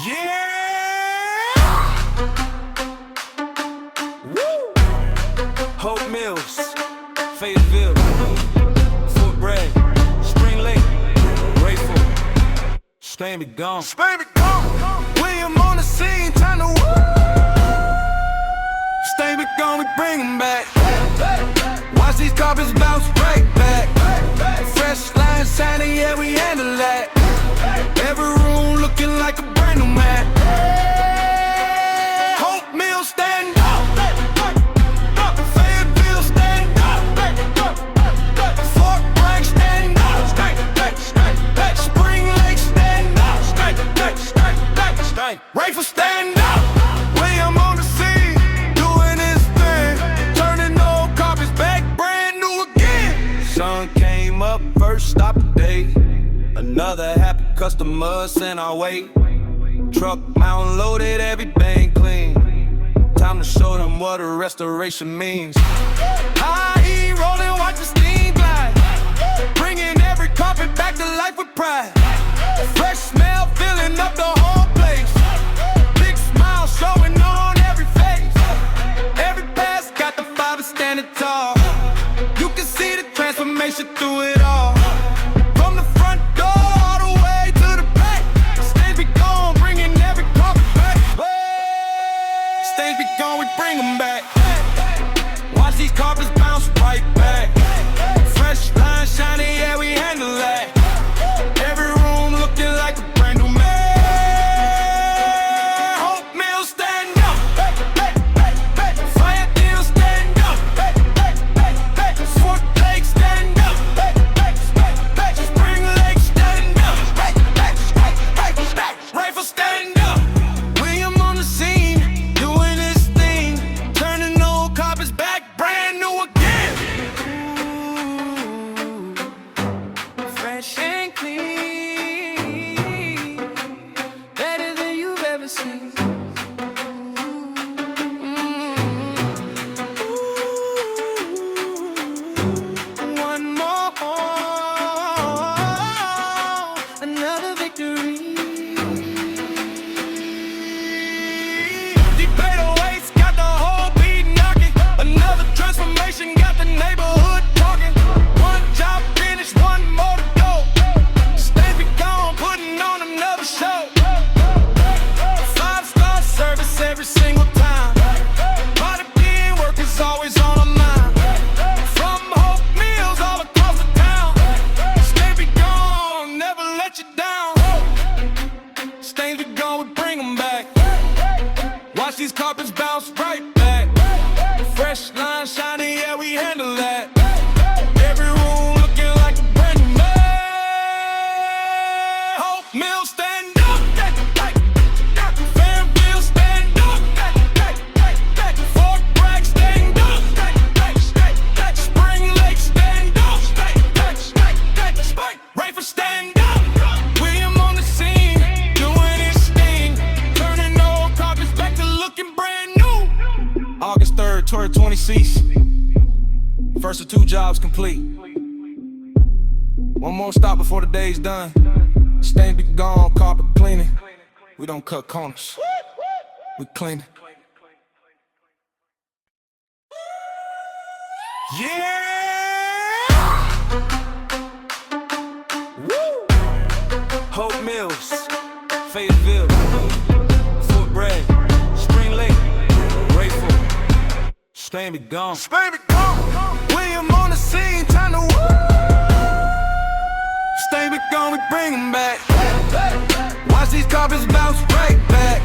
Yeah! Woo! Hope Mills, Fayetteville, Fort Bragg, Spring Lake, Grateful, Spain be gone. Spain be gone. William on the scene, time to woo! Spain be gone, we bring 'em back. Watch these carpets bounce right back. Fresh line shining, yeah, we handle that. Every room looking like a brand new man. Hope Mills stand up. Fayetteville stand up. Fort Bragg stand up. Spring Lake stand up. Rifle stand up. William on the scene, doing his thing, turning old carpets back brand new again. Sun came up, first stop the day. Another happy customer sent our way. Truck mount loaded, everything clean. Time to show them what a restoration means. High E rolling, watch the steam glide. Bringing every carpet back to life with pride. Fresh smell filling up the whole place. Big smile showing on every face. Every pass got the fiber standing tall. You can see the transformation through it all. From the front door all the way to the back. Stage be gone, bringing every carpet back. Stage be gone, we bring 'em back. Watch these carpets bounce right back. Fresh line shining, yeah, we handle that. Every room looking like a brand new man. Hope Mills stand up. Fayetteville stand up. Fort Lake stand up. Spring Lake stand up. Rifle stand up. William on the scene, doing his thing, turning old carpets back brand new again. Ooh, fresh and clean, better than you've ever seen. One more, another victory. Deep Beta Waste got the whole beat knocking. Another transformation got the neighborhood talking. One job finished, one more to go. Stay be gone, putting on another show. 5-star service every single time. Body being work is always on our mind. From Hope Mills all across the town. Stay be gone, never let you down. Stains be gone, we bring 'em back. Watch these carpets bounce right back. Fresh line shining, yeah, we handle that. Every room looking like a brand new man. Hope Mills stand up. Fayetteville stand up. Fort Bragg stand up. Spring Lake stand up. Rifle stand up. William on the scene, doing his thing, turning old carpets back to looking brand new. August 3rd, 2020 cease. First of 2 jobs complete. One more stop before the day's done. Stains be gone, carpet cleaning. We don't cut corners, we clean it. Yeah! Woo! Hope Mills, Fayetteville, Fort Bragg, Spring Lake, Grateful, Spain be gone. Spain be gone. William on the scene, time to woo! Spain be gone, we bring 'em back. Watch these carpets bounce right back.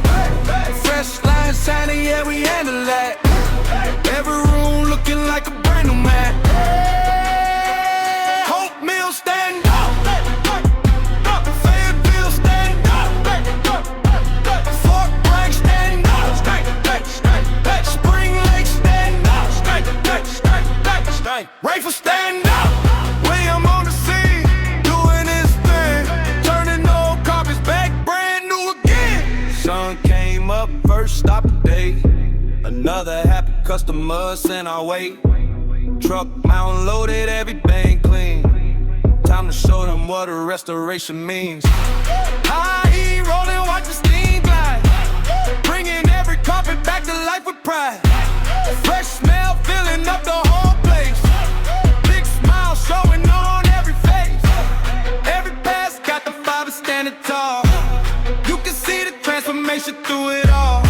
Fresh line shining, yeah, we handle that. Every room looking like a brand new man. Hope Mills stand up. Fayetteville stand up. Fort Bragg stand up. Spring Lake stand up. Rifle stand up. William on the scene, doing his thing, turning old carpets back brand new again. Sun came up, first stop the day. Another happy customer sent our way. Truck mount loaded, everything clean. Time to show them what a restoration means. High E rolling, watch the steam it all.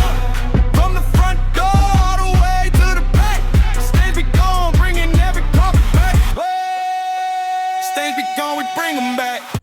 From the front door all the way to the back. Stains be gone, bringing every carpet back. Stains be gone, we bring them back.